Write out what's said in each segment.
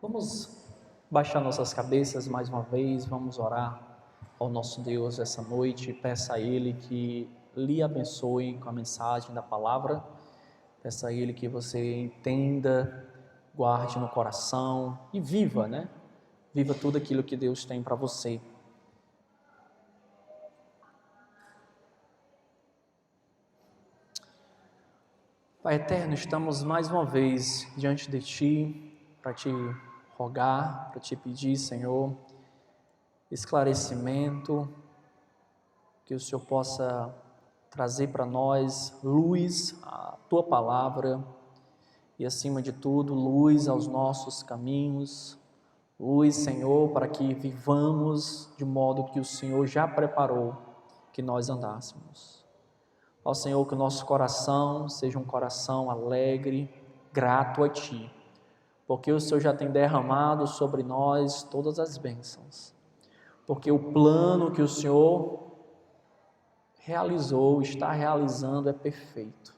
Vamos baixar nossas cabeças mais uma vez, vamos orar ao nosso Deus essa noite. Peça a Ele que lhe abençoe com a mensagem da palavra. Peça a Ele que você entenda, guarde no coração e viva, Viva tudo aquilo que Deus tem para você. Pai eterno, estamos mais uma vez diante de Ti para Te rogar, para Te pedir, Senhor, esclarecimento, que o Senhor possa trazer para nós luz à Tua palavra e, acima de tudo, luz aos nossos caminhos, luz, Senhor, para que vivamos de modo que o Senhor já preparou que nós andássemos. Ó Senhor, que o nosso coração seja um coração alegre, grato a Ti, porque o Senhor já tem derramado sobre nós todas as bênçãos, porque o plano que o Senhor realizou, está realizando é perfeito.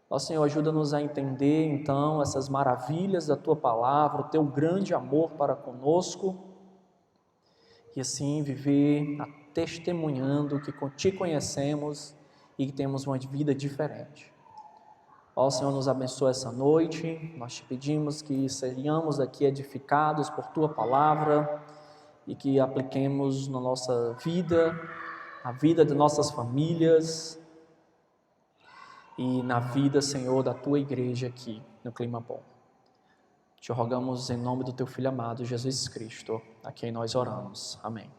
Ó Senhor, ajuda-nos a entender então essas maravilhas da Tua palavra, o Teu grande amor para conosco, e assim viver testemunhando que Te conhecemos e que temos uma vida diferente. Ó Senhor, nos abençoa essa noite, nós Te pedimos que sejamos aqui edificados por Tua palavra e que apliquemos na nossa vida, na vida de nossas famílias e na vida, Senhor, da Tua igreja aqui no Clima Bom. Te rogamos em nome do Teu Filho amado, Jesus Cristo, a quem nós oramos. Amém.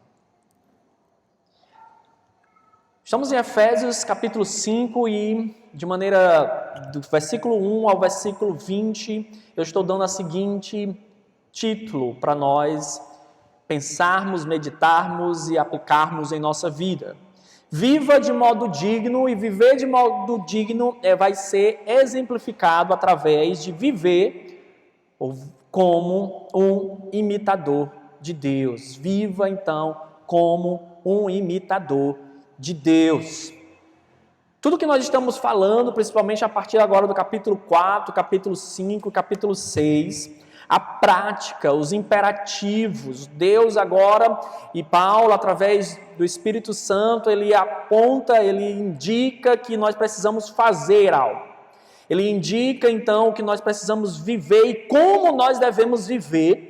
Estamos em Efésios capítulo 5 e de maneira do versículo 1 ao versículo 20, eu estou dando o seguinte título para nós pensarmos, meditarmos e aplicarmos em nossa vida. Viva de modo digno, e viver de modo digno vai ser exemplificado através de viver como um imitador de Deus. Viva então como um imitador de Deus. Tudo que nós estamos falando, principalmente a partir agora do capítulo 4, capítulo 5, capítulo 6, a prática, os imperativos, Deus agora e Paulo, através do Espírito Santo, ele aponta, ele indica que nós precisamos fazer algo. Ele indica então que nós precisamos viver e como nós devemos viver.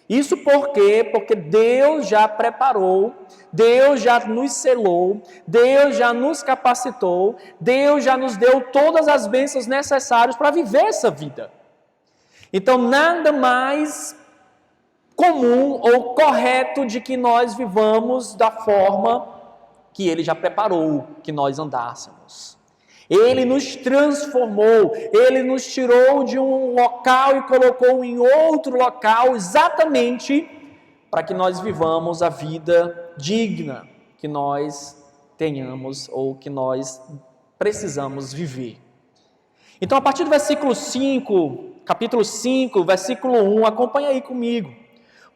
Isso por quê? Porque Deus já preparou, Deus já nos selou, Deus já nos capacitou, Deus já nos deu todas as bênçãos necessárias para viver essa vida. Então, nada mais comum ou correto de que nós vivamos da forma que Ele já preparou que nós andássemos. Ele nos transformou, Ele nos tirou de um local e colocou em outro local, exatamente para que nós vivamos a vida digna que nós tenhamos ou que nós precisamos viver. Então, a partir do versículo 5, capítulo 5, versículo 1, acompanha aí comigo.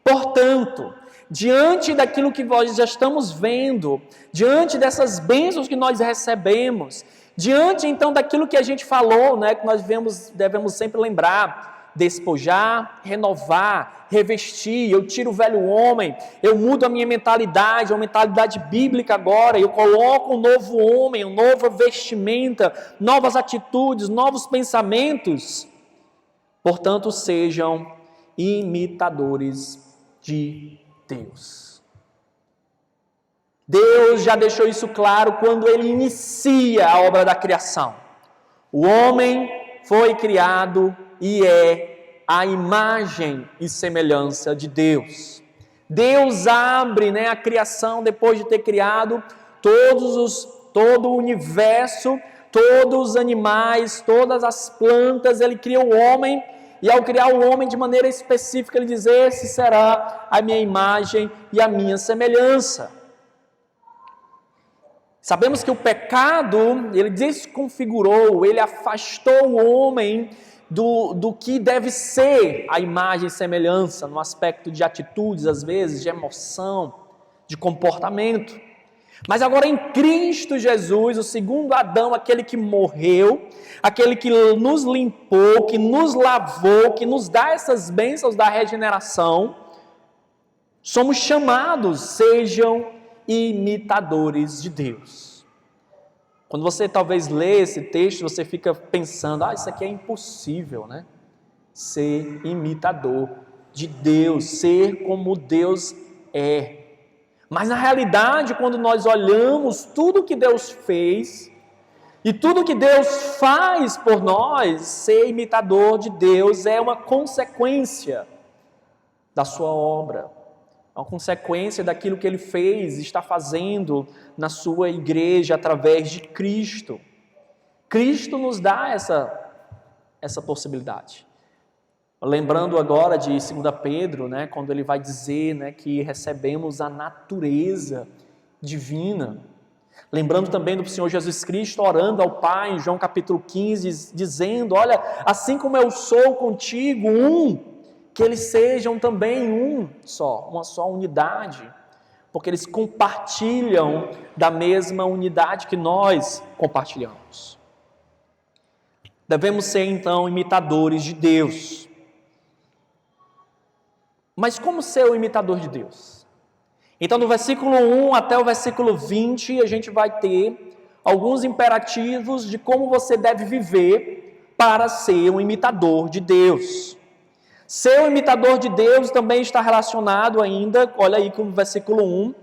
Portanto, diante daquilo que nós já estamos vendo, diante dessas bênçãos que nós recebemos, diante então daquilo que a gente falou, que nós devemos sempre lembrar, despojar, renovar, revestir, eu tiro o velho homem, eu mudo a minha mentalidade, uma mentalidade bíblica agora, eu coloco um novo homem, uma nova vestimenta, novas atitudes, novos pensamentos. Portanto, sejam imitadores de Deus. Deus já deixou isso claro quando Ele inicia a obra da criação. O homem foi criado e é a imagem e semelhança de Deus. Deus abre a criação depois de ter criado todo o universo, todos os animais, todas as plantas. Ele cria o homem. E ao criar o homem de maneira específica, Ele diz: esse será a minha imagem e a minha semelhança. Sabemos que o pecado, ele desconfigurou, ele afastou o homem do que deve ser a imagem e semelhança, no aspecto de atitudes, às vezes, de emoção, de comportamento. Mas agora em Cristo Jesus, o segundo Adão, aquele que morreu, aquele que nos limpou, que nos lavou, que nos dá essas bênçãos da regeneração, somos chamados, sejam imitadores de Deus. Quando você talvez lê esse texto, você fica pensando, isso aqui é impossível, né? Ser imitador de Deus, ser como Deus é. Mas na realidade, quando nós olhamos tudo que Deus fez e tudo que Deus faz por nós, ser imitador de Deus é uma consequência da sua obra, é uma consequência daquilo que Ele fez e está fazendo na sua igreja através de Cristo. Cristo nos dá essa possibilidade. Lembrando agora de 2 Pedro, né, quando ele vai dizer, né, que recebemos a natureza divina. Lembrando também do Senhor Jesus Cristo orando ao Pai em João capítulo 15, dizendo, olha, assim como eu sou contigo, que eles sejam também uma só unidade, porque eles compartilham da mesma unidade que nós compartilhamos. Devemos ser então imitadores de Deus. Mas como ser o imitador de Deus? Então, do versículo 1 até o versículo 20, a gente vai ter alguns imperativos de como você deve viver para ser um imitador de Deus. Ser um imitador de Deus também está relacionado ainda, olha aí com o versículo 1,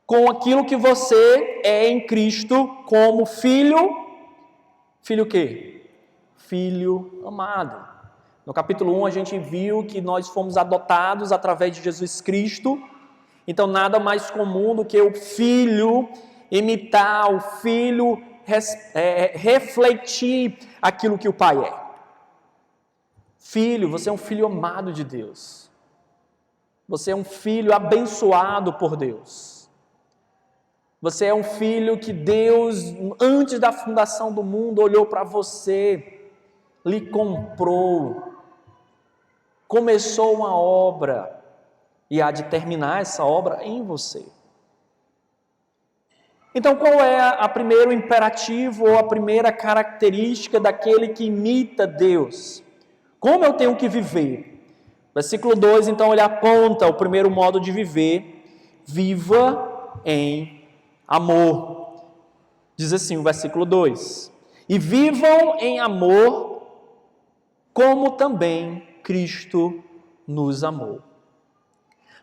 com aquilo que você é em Cristo como filho. Filho o quê? Filho amado. No capítulo 1 a gente viu que nós fomos adotados através de Jesus Cristo. Então nada mais comum do que o filho imitar, o filho refletir aquilo que o pai é. Filho, você é um filho amado de Deus. Você é um filho abençoado por Deus. Você é um filho que Deus, antes da fundação do mundo, olhou para você, lhe comprou, começou uma obra e há de terminar essa obra em você. Então, qual é o primeiro imperativo ou a primeira característica daquele que imita Deus? Como eu tenho que viver? Versículo 2, então, ele aponta o primeiro modo de viver: viva em amor. Diz assim o versículo 2: e vivam em amor, como também Cristo nos amou.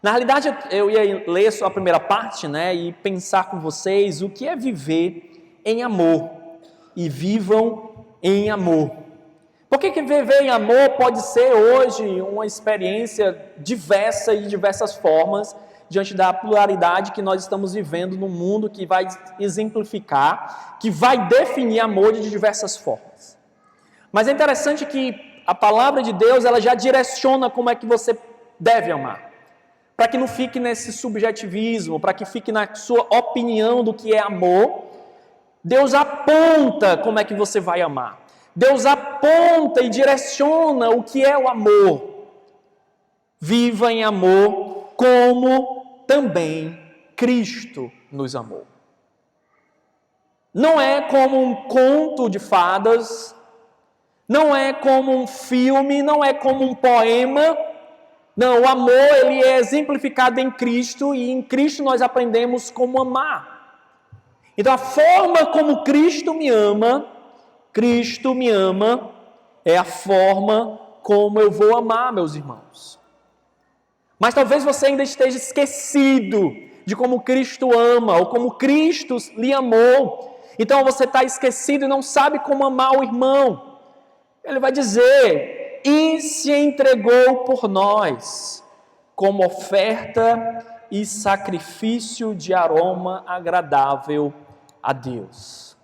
Na realidade, eu ia ler só a primeira parte, né, e pensar com vocês o que é viver em amor. E vivam em amor. Por que viver em amor pode ser hoje uma experiência diversa e de diversas formas, diante da pluralidade que nós estamos vivendo no mundo, que vai exemplificar, que vai definir amor de diversas formas. Mas é interessante que a palavra de Deus, ela já direciona como é que você deve amar. Para que não fique nesse subjetivismo, para que fique na sua opinião do que é amor, Deus aponta como é que você vai amar. Deus aponta e direciona o que é o amor. Viva em amor, como também Cristo nos amou. Não é como um conto de fadas, não é como um filme, não é como um poema. Não, o amor, ele é exemplificado em Cristo, e em Cristo nós aprendemos como amar. Então, a forma como Cristo me ama, é a forma como eu vou amar, meus irmãos. Mas talvez você ainda esteja esquecido de como Cristo ama, ou como Cristo lhe amou. Então, você está esquecido e não sabe como amar o irmão. Ele vai dizer: e se entregou por nós, como oferta e sacrifício de aroma agradável a Deus.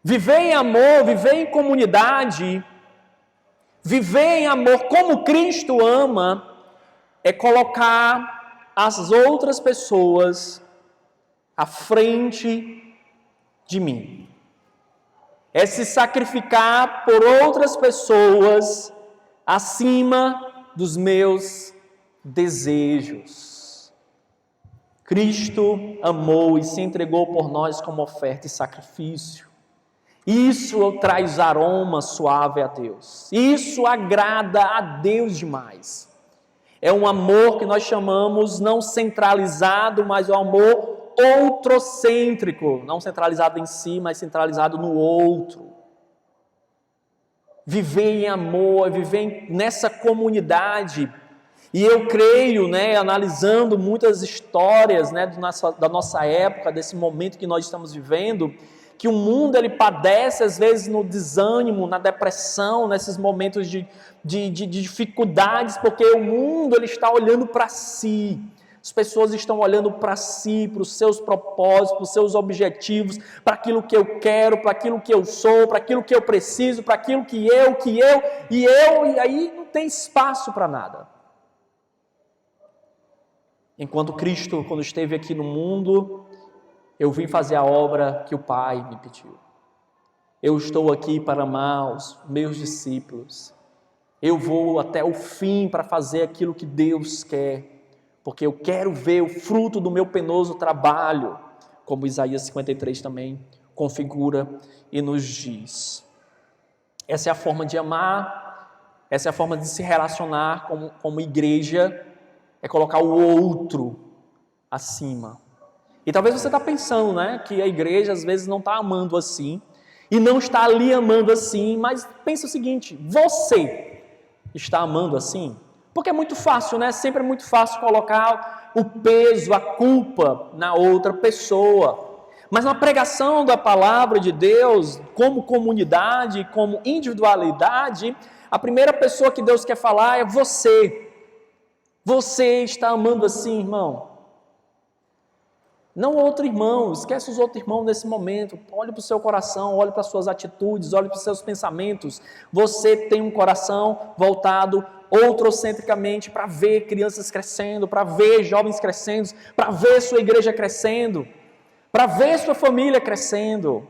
Viver em amor, viver em comunidade, viver em amor como Cristo ama, é colocar as outras pessoas à frente de mim. É se sacrificar por outras pessoas acima dos meus desejos. Cristo amou e se entregou por nós como oferta e sacrifício. Isso traz aroma suave a Deus. Isso agrada a Deus demais. É um amor que nós chamamos não centralizado, mas é um amor outrocêntrico. Não centralizado em si, mas centralizado no outro. Viver em amor, viver nessa comunidade. E eu creio, analisando muitas histórias, da nossa época, desse momento que nós estamos vivendo, que o mundo ele padece às vezes no desânimo, na depressão, nesses momentos de dificuldades, porque o mundo ele está olhando para si. As pessoas estão olhando para si, para os seus propósitos, para os seus objetivos, para aquilo que eu quero, para aquilo que eu sou, para aquilo que eu preciso, para aquilo e aí não tem espaço para nada. Enquanto Cristo, quando esteve aqui no mundo, eu vim fazer a obra que o Pai me pediu. Eu estou aqui para amar os meus discípulos. Eu vou até o fim para fazer aquilo que Deus quer, porque eu quero ver o fruto do meu penoso trabalho, como Isaías 53 também configura e nos diz. Essa é a forma de amar, essa é a forma de se relacionar como igreja, é colocar o outro acima. E talvez você está pensando, que a igreja às vezes não está amando assim, e não está ali amando assim, mas pensa o seguinte, você está amando assim? Porque é muito fácil, sempre é muito fácil colocar o peso, a culpa na outra pessoa. Mas na pregação da palavra de Deus, como comunidade, como individualidade, a primeira pessoa que Deus quer falar é você. Você está amando assim, irmão? Não outro irmão, esquece os outros irmãos nesse momento. Olhe para o seu coração, olhe para as suas atitudes, olhe para os seus pensamentos. Você tem um coração voltado outrocentricamente para ver crianças crescendo, para ver jovens crescendo, para ver sua igreja crescendo, para ver sua família crescendo.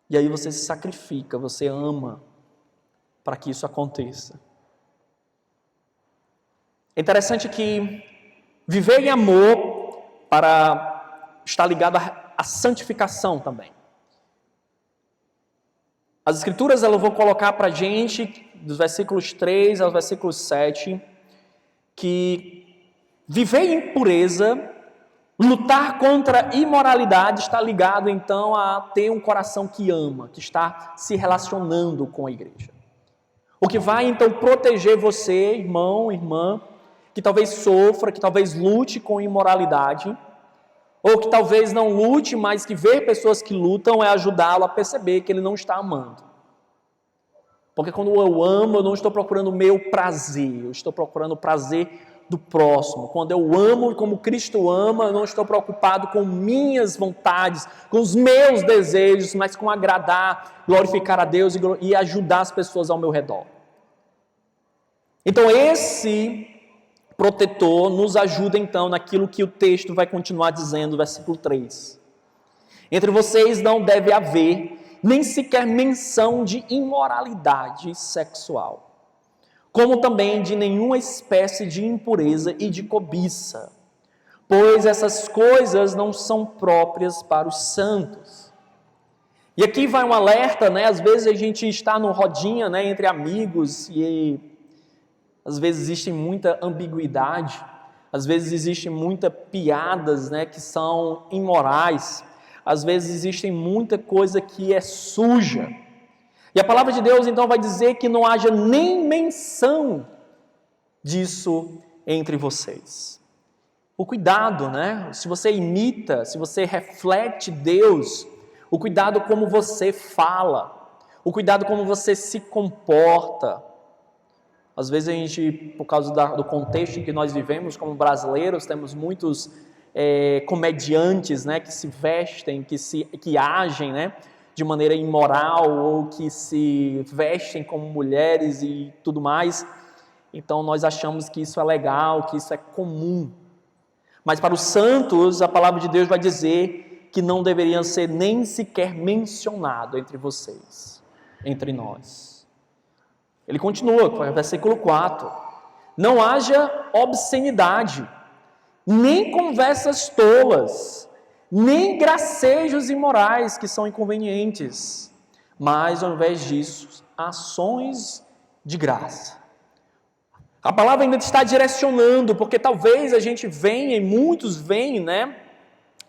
E aí você se sacrifica, você ama para que isso aconteça. É interessante que viver em amor está ligado à santificação também. As escrituras elas vão colocar para a gente, dos versículos 3 aos versículos 7, que viver em pureza, lutar contra a imoralidade está ligado então a ter um coração que ama, que está se relacionando com a igreja. O que vai então proteger você, irmão, irmã, que talvez sofra, que talvez lute com imoralidade, ou que talvez não lute, mas que ver pessoas que lutam é ajudá-lo a perceber que ele não está amando. Porque quando eu amo, eu não estou procurando o meu prazer, eu estou procurando o prazer do próximo. Quando eu amo como Cristo ama, eu não estou preocupado com minhas vontades, com os meus desejos, mas com agradar, glorificar a Deus e ajudar as pessoas ao meu redor. Então esse protetor nos ajuda então naquilo que o texto vai continuar dizendo, versículo 3. Entre vocês não deve haver nem sequer menção de imoralidade sexual, como também de nenhuma espécie de impureza e de cobiça, pois essas coisas não são próprias para os santos. E aqui vai um alerta, às vezes a gente está no rodinha, entre amigos e às vezes existe muita ambiguidade, às vezes existem muitas piadas, que são imorais, às vezes existe muita coisa que é suja. E a palavra de Deus então vai dizer que não haja nem menção disso entre vocês. O cuidado, se você imita, se você reflete Deus, o cuidado como você fala, o cuidado como você se comporta. Às vezes a gente, por causa do contexto em que nós vivemos como brasileiros, temos muitos comediantes, que se vestem, que agem, de maneira imoral ou que se vestem como mulheres e tudo mais. Então nós achamos que isso é legal, que isso é comum. Mas para os santos, a palavra de Deus vai dizer que não deveriam ser nem sequer mencionado entre vocês, entre nós. Ele continua, versículo 4. Não haja obscenidade, nem conversas tolas, nem gracejos imorais que são inconvenientes, mas ao invés disso, ações de graça. A palavra ainda está direcionando, porque talvez a gente venha, e muitos vêm, né?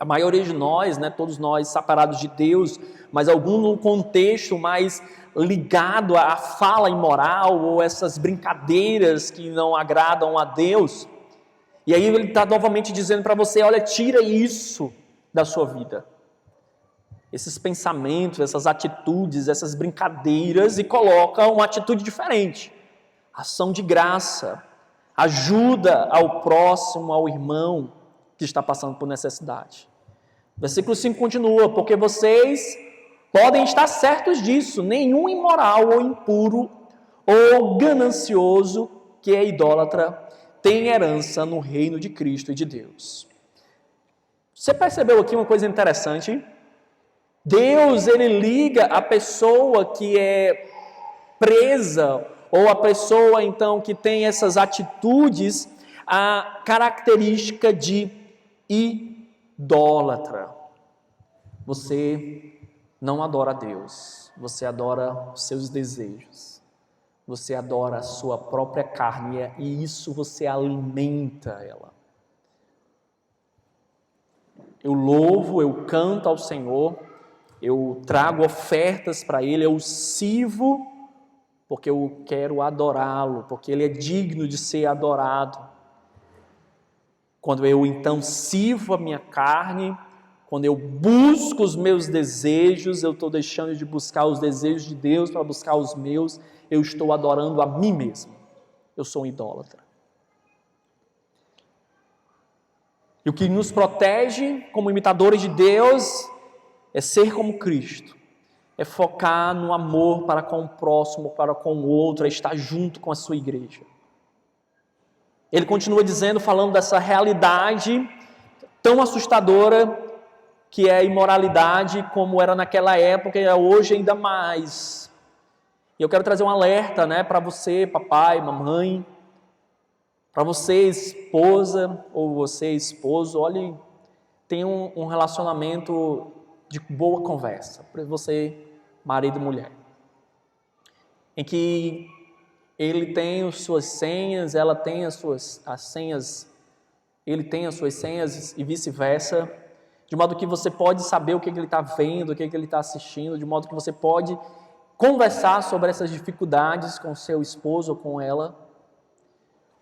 A maioria de nós, né? Todos nós separados de Deus, mas algum num contexto mais ligado à fala imoral ou essas brincadeiras que não agradam a Deus. E aí ele está novamente dizendo para você, olha, tira isso da sua vida. Esses pensamentos, essas atitudes, essas brincadeiras e coloca uma atitude diferente. Ação de graça, ajuda ao próximo, ao irmão que está passando por necessidade. Versículo 5 continua, porque vocês podem estar certos disso, nenhum imoral ou impuro ou ganancioso que é idólatra tem herança no reino de Cristo e de Deus. Você percebeu aqui uma coisa interessante? Deus, ele liga a pessoa que é presa, ou a pessoa, então, que tem essas atitudes, à característica de idólatra. Você não adora a Deus, você adora os seus desejos, você adora a sua própria carne, e isso você alimenta ela. Eu louvo, eu canto ao Senhor, eu trago ofertas para Ele, eu sirvo, porque eu quero adorá-lo, porque Ele é digno de ser adorado. Quando eu então sirvo a minha carne, quando eu busco os meus desejos, eu estou deixando de buscar os desejos de Deus para buscar os meus, eu estou adorando a mim mesmo. Eu sou um idólatra. E o que nos protege como imitadores de Deus é ser como Cristo. É focar no amor para com o próximo, para com o outro, é estar junto com a sua igreja. Ele continua dizendo, falando dessa realidade tão assustadora que é a imoralidade, como era naquela época e é hoje ainda mais. E eu quero trazer um alerta, né, para você, papai, mamãe, para você, esposa, ou você, esposo, olhe, tenha um relacionamento de boa conversa, para você, marido e mulher, em que ele tem as suas senhas, ela tem as senhas, ele tem as suas senhas e vice-versa, de modo que você pode saber o que ele está vendo, o que ele está assistindo, de modo que você pode conversar sobre essas dificuldades com seu esposo ou com ela,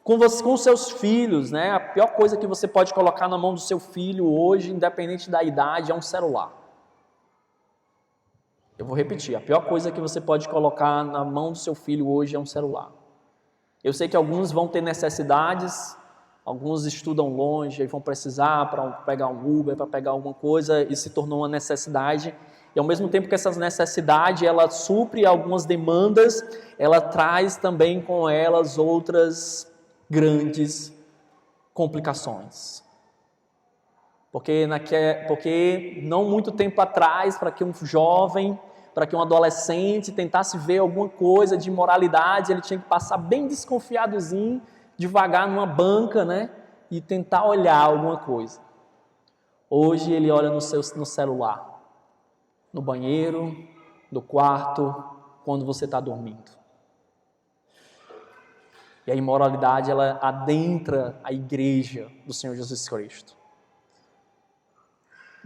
com seus filhos, né? A pior coisa que você pode colocar na mão do seu filho hoje, independente da idade, é um celular. Eu vou repetir, a pior coisa que você pode colocar na mão do seu filho hoje é um celular. Eu sei que alguns vão ter necessidades, alguns estudam longe e vão precisar para pegar um Uber, para pegar alguma coisa, e se tornou uma necessidade. E ao mesmo tempo que essa necessidade, ela supre algumas demandas, ela traz também com elas outras grandes complicações. Porque não muito tempo atrás, para que um jovem, para que um adolescente tentasse ver alguma coisa de imoralidade, ele tinha que passar bem desconfiadozinho, devagar numa banca, né? E tentar olhar alguma coisa. Hoje ele olha no celular, no banheiro, no quarto, quando você está dormindo. E a imoralidade, ela adentra a igreja do Senhor Jesus Cristo.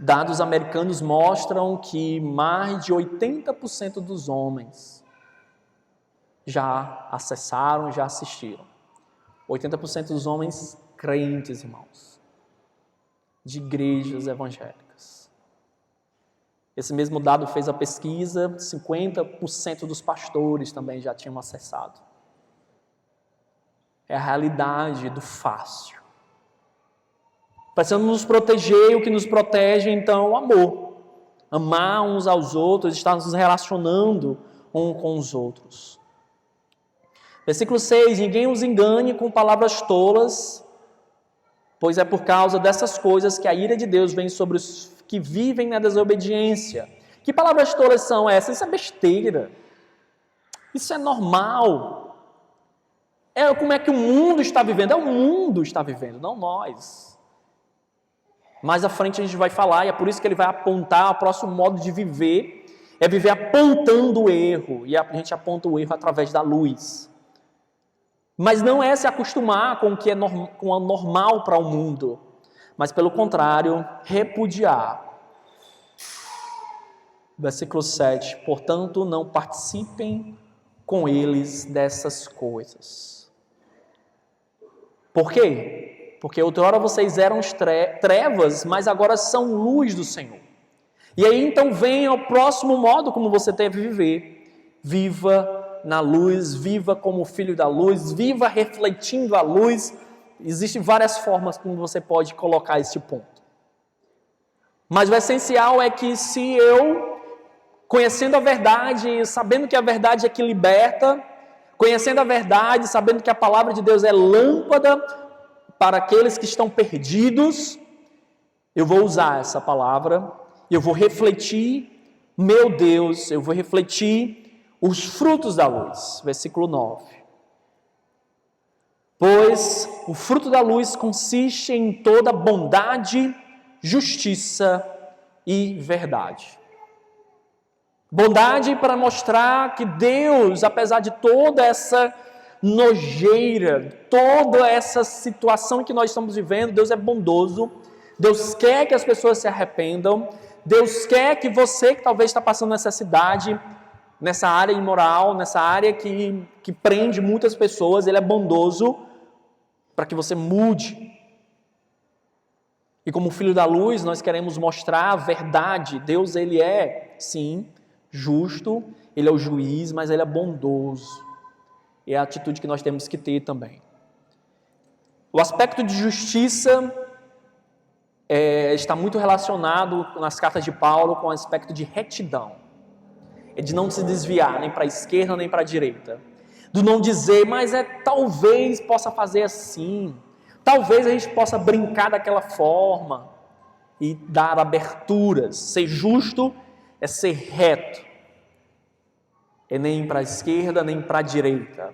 Dados americanos mostram que mais de 80% dos homens já acessaram, já assistiram. 80% dos homens crentes, irmãos, de igrejas evangélicas. Esse mesmo dado fez a pesquisa, 50% dos pastores também já tinham acessado. É a realidade do fácil. Precisamos nos proteger, o que nos protege então é o amor. Amar uns aos outros, estar nos relacionando uns com os outros. Versículo 6, ninguém os engane com palavras tolas, pois é por causa dessas coisas que a ira de Deus vem sobre os que vivem na desobediência. Que palavras tolas são essas? Isso é besteira. Isso é normal. É como é que o mundo está vivendo. É o mundo está vivendo, não nós. Mais à frente a gente vai falar, e é por isso que ele vai apontar o próximo modo de viver, é viver apontando o erro, e a gente aponta o erro através da luz. Mas não é se acostumar com o que é com o normal para o mundo, mas pelo contrário, repudiar. Versículo 7, portanto não participem com eles dessas coisas. Por quê? Porque outrora vocês eram trevas, mas agora são luz do Senhor. E aí então vem ao próximo modo como você deve viver. Viva na luz, viva como filho da luz, viva refletindo a luz. Existem várias formas como você pode colocar este ponto. Mas o essencial é que se eu, conhecendo a verdade, sabendo que a verdade é que liberta, conhecendo a verdade, sabendo que a palavra de Deus é lâmpada para aqueles que estão perdidos, eu vou usar essa palavra, eu vou refletir, meu Deus, eu vou refletir os frutos da luz. Versículo 9. Pois o fruto da luz consiste em toda bondade, justiça e verdade. Bondade para mostrar que Deus, apesar de toda essa nojeira, toda essa situação que nós estamos vivendo, Deus é bondoso, Deus quer que as pessoas se arrependam, Deus quer que você que talvez está passando necessidade, nessa área imoral, nessa área que prende muitas pessoas, Ele é bondoso para que você mude. E como filho da luz, nós queremos mostrar a verdade. Deus, Ele é, sim, justo, Ele é o juiz, mas Ele é bondoso. É a atitude que nós temos que ter também. O aspecto de justiça está muito relacionado nas cartas de Paulo com o aspecto de retidão. É de não se desviar nem para a esquerda nem para a direita. Do não dizer, mas talvez possa fazer assim. Talvez a gente possa brincar daquela forma e dar aberturas. Ser justo é ser reto. É nem para a esquerda nem para a direita.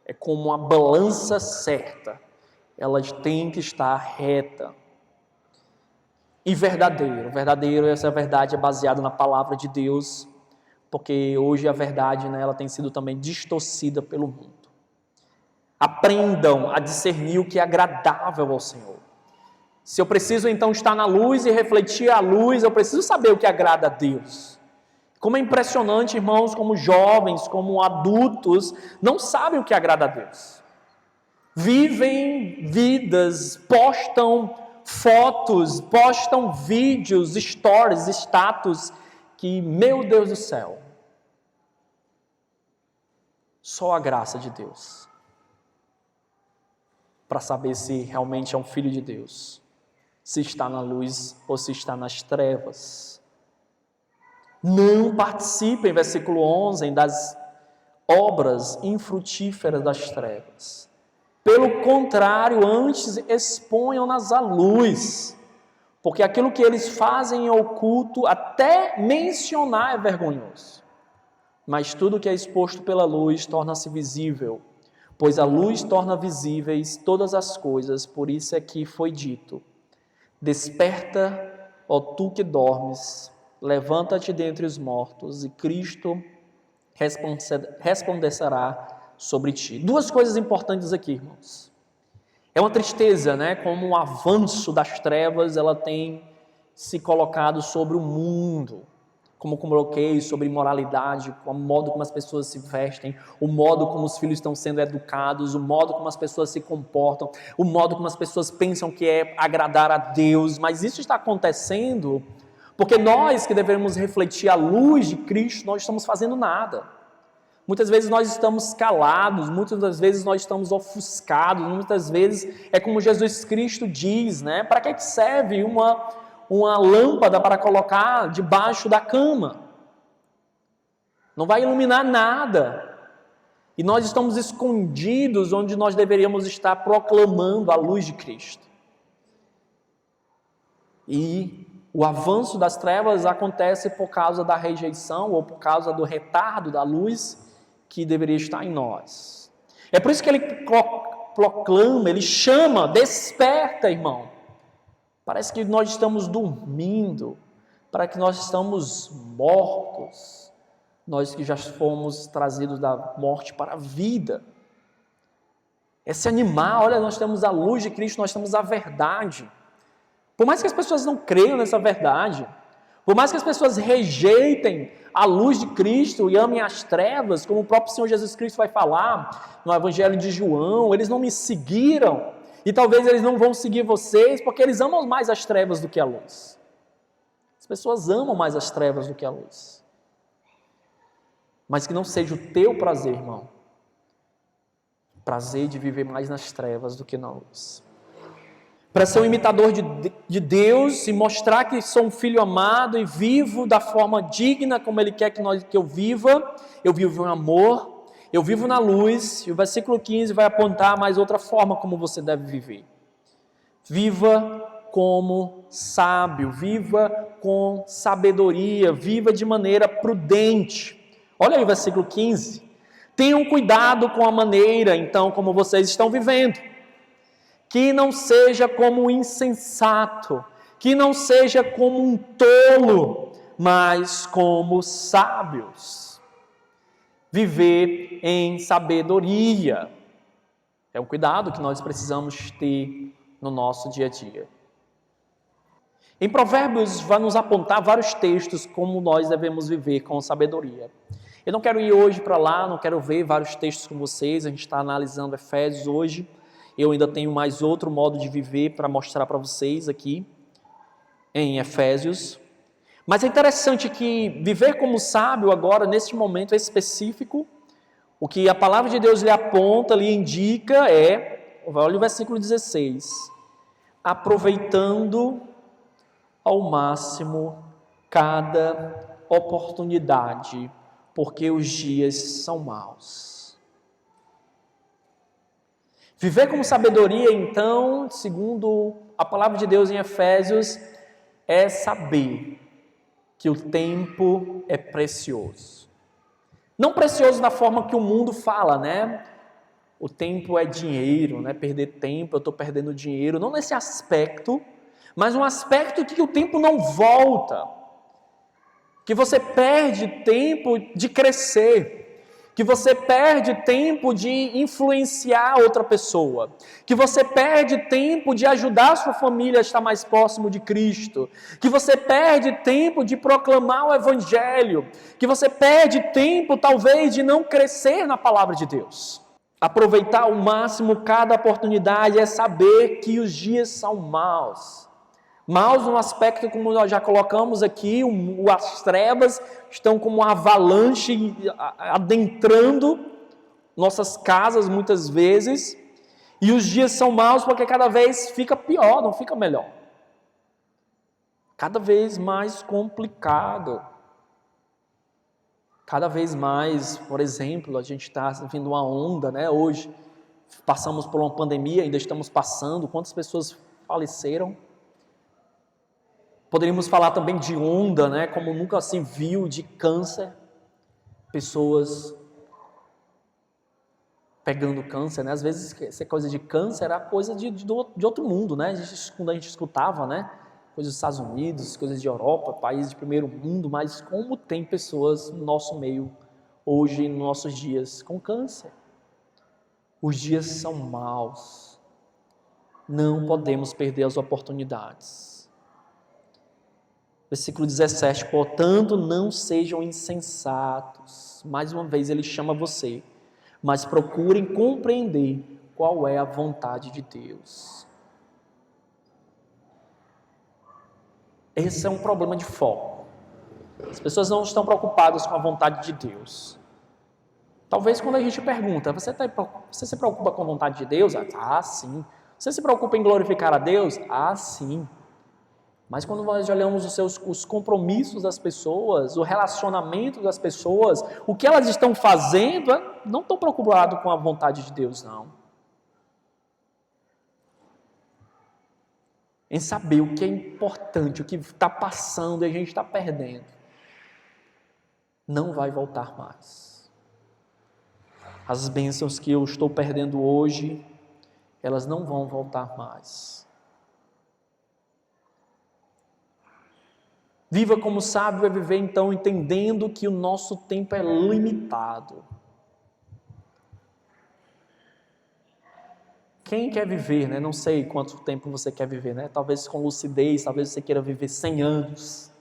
É como uma balança certa. Ela tem que estar reta. E verdadeiro. Verdadeiro, essa verdade é baseada na palavra de Deus, porque hoje a verdade, né, ela tem sido também distorcida pelo mundo. Aprendam a discernir o que é agradável ao Senhor. Se eu preciso então estar na luz e refletir a luz, eu preciso saber o que agrada a Deus. Como é impressionante, irmãos, como jovens, como adultos, não sabem o que agrada a Deus. Vivem vidas, postam fotos, postam vídeos, stories, status, que, meu Deus do céu, só a graça de Deus para saber se realmente é um filho de Deus, se está na luz ou se está nas trevas. Não participem, versículo 11, das obras infrutíferas das trevas. Pelo contrário, antes exponham-nas à luz, porque aquilo que eles fazem em oculto, até mencionar é vergonhoso. Mas tudo que é exposto pela luz torna-se visível, pois a luz torna visíveis todas as coisas, por isso é que foi dito: desperta, ó tu que dormes, levanta-te dentre os mortos, e Cristo resplandecerá sobre ti. Duas coisas importantes aqui, irmãos. É uma tristeza, né? Como o avanço das trevas, ela tem se colocado sobre o mundo. Como coloquei, sobre imoralidade, o modo como as pessoas se vestem, o modo como os filhos estão sendo educados, o modo como as pessoas se comportam, o modo como as pessoas pensam que é agradar a Deus. Mas isso está acontecendo porque nós que devemos refletir a luz de Cristo, nós estamos fazendo nada. Muitas vezes nós estamos calados, muitas das vezes nós estamos ofuscados, muitas vezes é como Jesus Cristo diz, né? Para que serve uma lâmpada para colocar debaixo da cama? Não vai iluminar nada. E nós estamos escondidos onde nós deveríamos estar proclamando a luz de Cristo. E o avanço das trevas acontece por causa da rejeição ou por causa do retardo da luz que deveria estar em nós. É por isso que ele proclama, ele chama, desperta, irmão. Parece que nós estamos dormindo, para que nós estamos mortos, nós que já fomos trazidos da morte para a vida. Esse animal, olha, nós temos a luz de Cristo, nós temos a verdade. Por mais que as pessoas não creiam nessa verdade, por mais que as pessoas rejeitem a luz de Cristo e amem as trevas, como o próprio Senhor Jesus Cristo vai falar no Evangelho de João, eles não me seguiram, e talvez eles não vão seguir vocês, porque eles amam mais as trevas do que a luz. As pessoas amam mais as trevas do que a luz. Mas que não seja o teu prazer, irmão, prazer de viver mais nas trevas do que na luz. Para ser um imitador de Deus e mostrar que sou um filho amado e vivo da forma digna como Ele quer que eu viva, eu vivo em amor, eu vivo na luz, e o versículo 15 vai apontar mais outra forma como você deve viver. Viva como sábio, viva com sabedoria, viva de maneira prudente. Olha aí o versículo 15. Tenham cuidado com a maneira, então, como vocês estão vivendo. Que não seja como um insensato, que não seja como um tolo, mas como sábios. Viver em sabedoria. É um cuidado que nós precisamos ter no nosso dia a dia. Em Provérbios vai nos apontar vários textos como nós devemos viver com sabedoria. Eu não quero ir hoje para lá, não quero ver vários textos com vocês, a gente está analisando Efésios hoje. Eu ainda tenho mais outro modo de viver para mostrar para vocês aqui em Efésios. Mas é interessante que viver como sábio agora, neste momento específico, o que a palavra de Deus lhe aponta, lhe indica olha o versículo 16, aproveitando ao máximo cada oportunidade, porque os dias são maus. Viver com sabedoria, então, segundo a palavra de Deus em Efésios, é saber que o tempo é precioso. Não precioso da forma que o mundo fala, né? O tempo é dinheiro, né? Perder tempo, eu estou perdendo dinheiro. Não nesse aspecto, mas um aspecto que o tempo não volta. Que você perde tempo de crescer. Que você perde tempo de influenciar outra pessoa, que você perde tempo de ajudar a sua família a estar mais próximo de Cristo, que você perde tempo de proclamar o Evangelho, que você perde tempo talvez de não crescer na palavra de Deus. Aproveitar ao máximo cada oportunidade é saber que os dias são maus. Maus no aspecto, como nós já colocamos aqui, as trevas estão como uma avalanche adentrando nossas casas muitas vezes, e os dias são maus porque cada vez fica pior, não fica melhor. Cada vez mais complicado. Cada vez mais, por exemplo, a gente está vivendo uma onda, né? Hoje passamos por uma pandemia, ainda estamos passando, quantas pessoas faleceram? Poderíamos falar também de onda, né? Como nunca se viu, de câncer. Pessoas pegando câncer, né? Às vezes essa coisa de câncer era coisa de outro mundo, né? Quando a gente escutava, né? Coisas dos Estados Unidos, coisas de Europa, países de primeiro mundo, mas como tem pessoas no nosso meio, hoje, nos nossos dias, com câncer. Os dias são maus. Não podemos perder as oportunidades. Versículo 17, portanto, não sejam insensatos. Mais uma vez ele chama você, mas procurem compreender qual é a vontade de Deus. Esse é um problema de foco. As pessoas não estão preocupadas com a vontade de Deus. Talvez quando a gente pergunta, você se preocupa com a vontade de Deus? Ah, sim. Você se preocupa em glorificar a Deus? Ah, sim. Mas quando nós olhamos os compromissos das pessoas, o relacionamento das pessoas, o que elas estão fazendo, não estão preocupadas com a vontade de Deus, não. Em saber o que é importante, o que está passando e a gente está perdendo. Não vai voltar mais. As bênçãos que eu estou perdendo hoje, elas não vão voltar mais. Viva como sábio é viver, então, entendendo que o nosso tempo é limitado. Quem quer viver, né? Não sei quanto tempo você quer viver, né? Talvez com lucidez, talvez você queira viver 100 anos.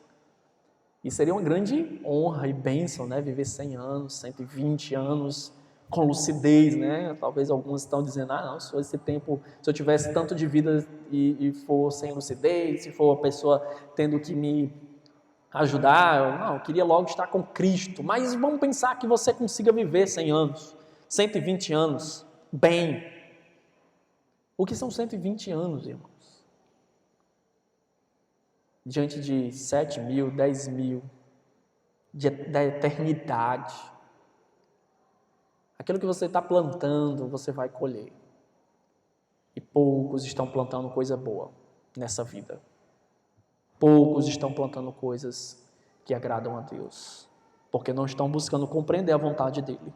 E seria uma grande honra e bênção, né? Viver 100 anos, 120 anos, com lucidez, né? Talvez alguns estão dizendo, não, se esse tempo, se eu tivesse tanto de vida e for sem lucidez, se for a pessoa tendo que me ajudar, eu queria logo estar com Cristo. Mas vamos pensar que você consiga viver 100 anos, 120 anos, bem. O que são 120 anos, irmãos? Diante de 7 mil, 10 mil, da eternidade. Aquilo que você está plantando, você vai colher. E poucos estão plantando coisa boa nessa vida. Poucos estão plantando coisas que agradam a Deus, porque não estão buscando compreender a vontade dEle.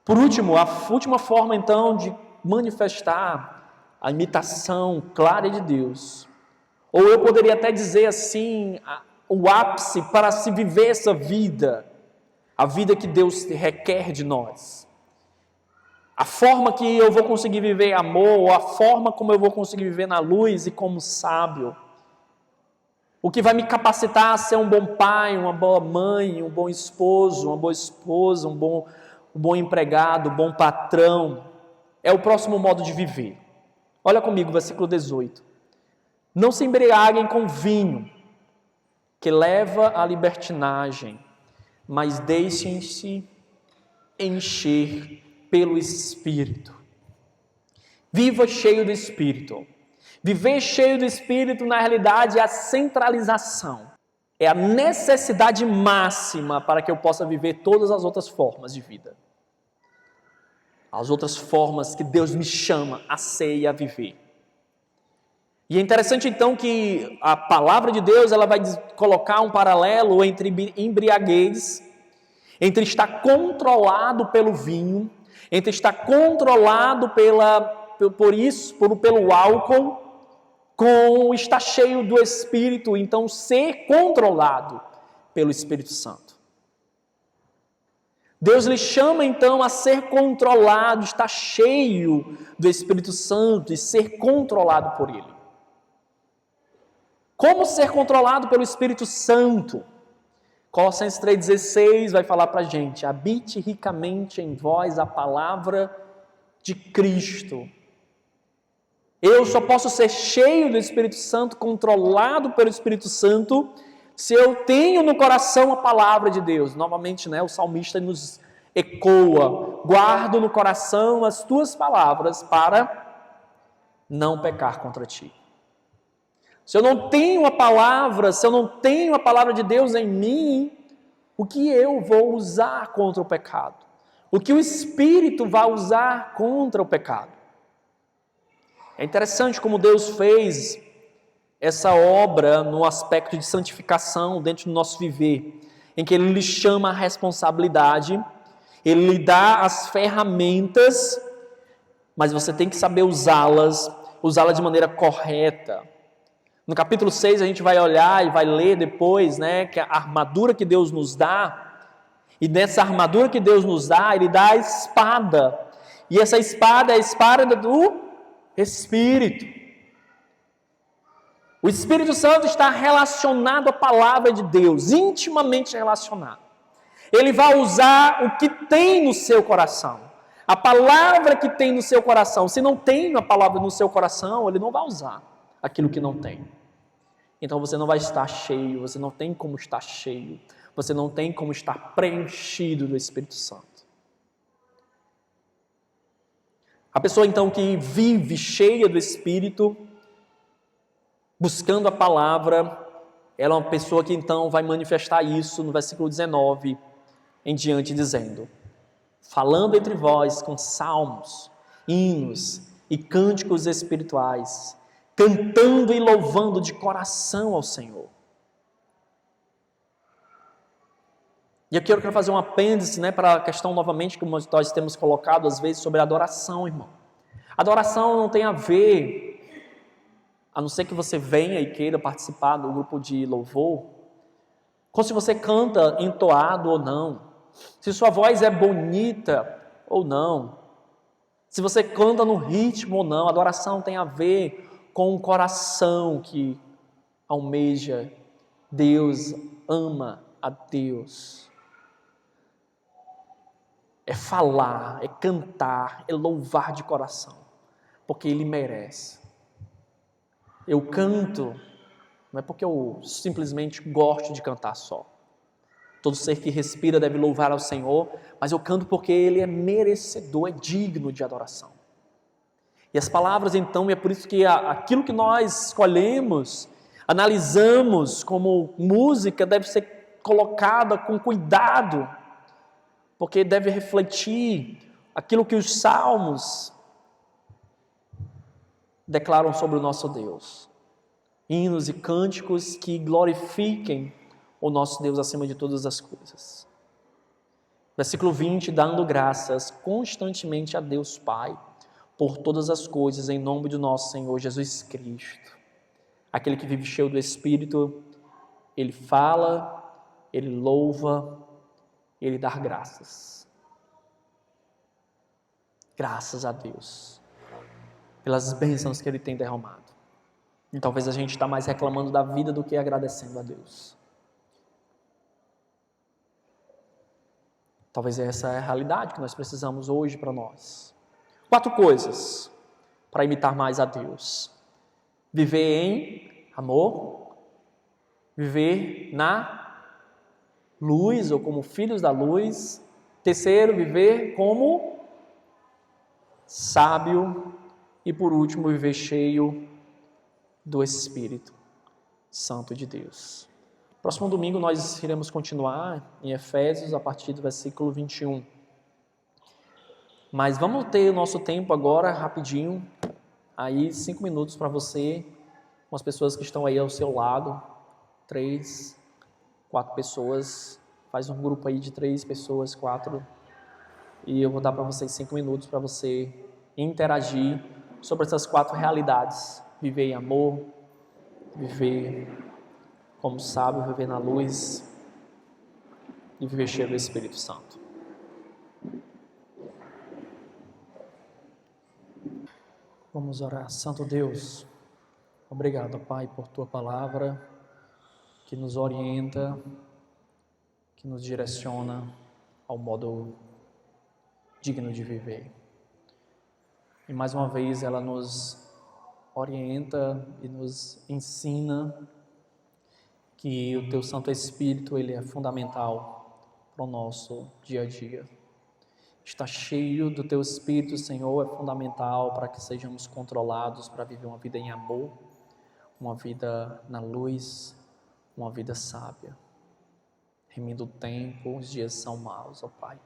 Por último, a última forma, então, de manifestar a imitação clara de Deus, ou eu poderia até dizer assim, o ápice para se viver essa vida, a vida que Deus requer de nós. A forma que eu vou conseguir viver amor, ou a forma como eu vou conseguir viver na luz e como sábio. O que vai me capacitar a ser um bom pai, uma boa mãe, um bom esposo, uma boa esposa, um bom empregado, um bom patrão. É o próximo modo de viver. Olha comigo, versículo 18. Não se embriaguem com vinho, que leva à libertinagem, mas deixem-se encher pelo Espírito. Viva cheio do Espírito. Viver cheio do Espírito, na realidade, é a centralização. É a necessidade máxima para que eu possa viver todas as outras formas de vida. As outras formas que Deus me chama a ser e a viver. E é interessante, então, que a palavra de Deus ela vai colocar um paralelo entre embriaguez, entre estar controlado pelo vinho, entre estar controlado pelo álcool, com estar cheio do Espírito, então ser controlado pelo Espírito Santo. Deus lhe chama então a ser controlado, estar cheio do Espírito Santo e ser controlado por Ele. Como ser controlado pelo Espírito Santo? Colossenses 3,16 vai falar para a gente: habite ricamente em vós a palavra de Cristo. Eu só posso ser cheio do Espírito Santo, controlado pelo Espírito Santo, se eu tenho no coração a palavra de Deus. Novamente, o salmista nos ecoa: guardo no coração as tuas palavras para não pecar contra ti. Se eu não tenho a palavra, se eu não tenho a palavra de Deus em mim, o que eu vou usar contra o pecado? O que o Espírito vai usar contra o pecado? É interessante como Deus fez essa obra no aspecto de santificação dentro do nosso viver, em que Ele lhe chama a responsabilidade, Ele lhe dá as ferramentas, mas você tem que saber usá-las de maneira correta. No capítulo 6 a gente vai olhar e vai ler depois, que a armadura que Deus nos dá, e nessa armadura que Deus nos dá, Ele dá a espada, e essa espada é a espada do Espírito. O Espírito Santo está relacionado à palavra de Deus, intimamente relacionado. Ele vai usar o que tem no seu coração, a palavra que tem no seu coração. Se não tem a palavra no seu coração, Ele não vai usar aquilo que não tem. Então você não vai estar cheio, você não tem como estar cheio, você não tem como estar preenchido do Espírito Santo. A pessoa então que vive cheia do Espírito, buscando a palavra, ela é uma pessoa que então vai manifestar isso no versículo 19 em diante, dizendo: falando entre vós com salmos, hinos e cânticos espirituais, cantando e louvando de coração ao Senhor. E aqui eu quero fazer um apêndice, para a questão novamente, como nós temos colocado às vezes, sobre adoração, irmão. Adoração não tem a ver a não ser que você venha e queira participar do grupo de louvor, ou se você canta entoado ou não, se sua voz é bonita ou não, se você canta no ritmo ou não, adoração tem a ver com um coração que almeja Deus, ama a Deus. É falar, é cantar, é louvar de coração, porque Ele merece. Eu canto, não é porque eu simplesmente gosto de cantar só. Todo ser que respira deve louvar ao Senhor, mas eu canto porque Ele é merecedor, é digno de adoração. E as palavras então, e é por isso que aquilo que nós escolhemos, analisamos como música, deve ser colocada com cuidado, porque deve refletir aquilo que os salmos declaram sobre o nosso Deus. Hinos e cânticos que glorifiquem o nosso Deus acima de todas as coisas. Versículo 20, dando graças constantemente a Deus Pai, por todas as coisas, em nome do nosso Senhor Jesus Cristo. Aquele que vive cheio do Espírito, ele fala, ele louva, ele dá graças. Graças a Deus, pelas bênçãos que Ele tem derramado. E talvez a gente está mais reclamando da vida do que agradecendo a Deus. Talvez essa é a realidade que nós precisamos hoje para nós. 4 coisas para imitar mais a Deus. Viver em amor, viver na luz ou como filhos da luz. Terceiro, viver como sábio. E por último, viver cheio do Espírito Santo de Deus. Próximo domingo nós iremos continuar em Efésios a partir do versículo 21. Mas vamos ter o nosso tempo agora, rapidinho, aí 5 minutos para você, com as pessoas que estão aí ao seu lado, 3, 4 pessoas, faz um grupo aí de 3 pessoas, 4, e eu vou dar para vocês 5 minutos para você interagir sobre essas 4 realidades: viver em amor, viver como sábio, viver na luz e viver cheio do Espírito Santo. Vamos orar. Santo Deus, obrigado, Pai, por Tua palavra que nos orienta, que nos direciona ao modo digno de viver. E mais uma vez ela nos orienta e nos ensina que o Teu Santo Espírito, ele é fundamental para o nosso dia a dia. Estar cheio do Teu Espírito, Senhor, é fundamental para que sejamos controlados para viver uma vida em amor, uma vida na luz, uma vida sábia. Remindo o tempo, os dias são maus, ó Pai.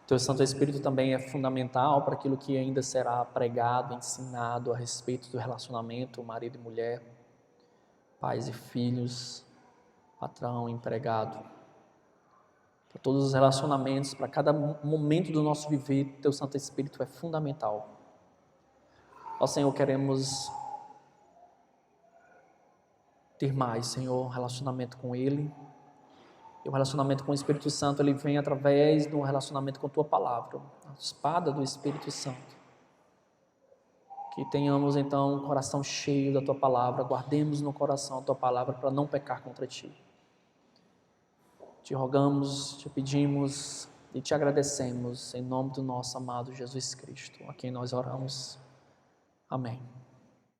Teu Santo Espírito também é fundamental para aquilo que ainda será pregado, ensinado a respeito do relacionamento marido e mulher, pais e filhos, patrão, empregado. Para todos os relacionamentos, para cada momento do nosso viver, Teu Santo Espírito é fundamental. Ó Senhor, queremos ter mais, Senhor, relacionamento com Ele. E o relacionamento com o Espírito Santo, ele vem através do relacionamento com Tua palavra, a espada do Espírito Santo. Que tenhamos então um coração cheio da Tua palavra, guardemos no coração a Tua palavra para não pecar contra Ti. Te rogamos, te pedimos e te agradecemos em nome do nosso amado Jesus Cristo, a quem nós oramos. Amém.